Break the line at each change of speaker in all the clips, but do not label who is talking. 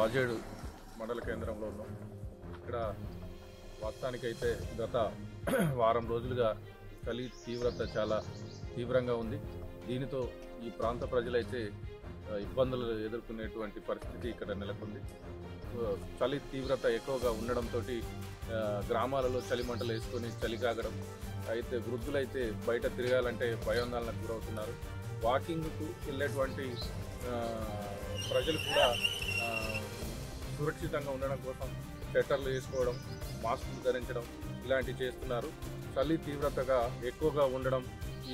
వాజేడు మండల కేంద్రంలో ఉన్నాం. ఇక్కడ వాస్తవానికైతే గత వారం రోజులుగా చలి తీవ్రత చాలా తీవ్రంగా ఉంది. దీనితో ఈ ప్రాంత ప్రజలైతే ఇబ్బందులు ఎదుర్కొనేటువంటి పరిస్థితి ఇక్కడ నెలకొంది. చలి తీవ్రత ఎక్కువగా ఉండడంతో గ్రామాలలో చలిమంటలు వేసుకొని చలి కాగడం, అయితే వృద్ధులైతే బయట తిరగాలంటే భయాందోళనకు గురవుతున్నారు. వాకింగ్కు వెళ్ళేటువంటి ప్రజలు కూడా సురక్షితంగా ఉండడం కోసం స్వెటర్లు వేసుకోవడం, మాస్కులు ధరించడం ఇలాంటివి చేస్తున్నారు. చలి తీవ్రతగా ఎక్కువగా ఉండడం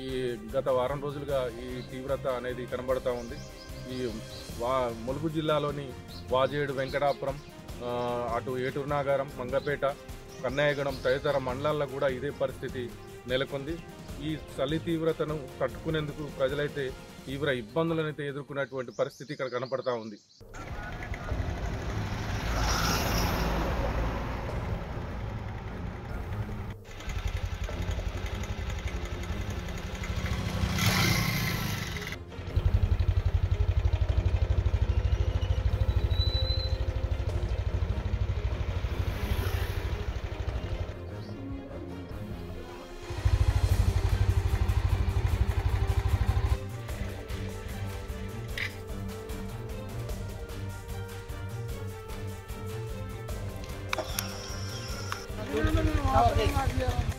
ఈ గత వారం రోజులుగా ఈ తీవ్రత అనేది కనబడుతూ ఉంది. ఈ ములుగు జిల్లాలోని వాజేడు, వెంకటాపురం, అటు ఏటూరు నాగారం, మంగపేట, కన్నయ్యగూడెం తదితర మండలాల్లో కూడా ఇదే పరిస్థితి నెలకొంది. ఈ చలి తీవ్రతను తట్టుకునేందుకు ప్రజలైతే తీవ్ర ఇబ్బందులను అయితే ఎదుర్కొన్నటువంటి పరిస్థితి ఇక్కడ కనపడతా ఉంది.
Okay.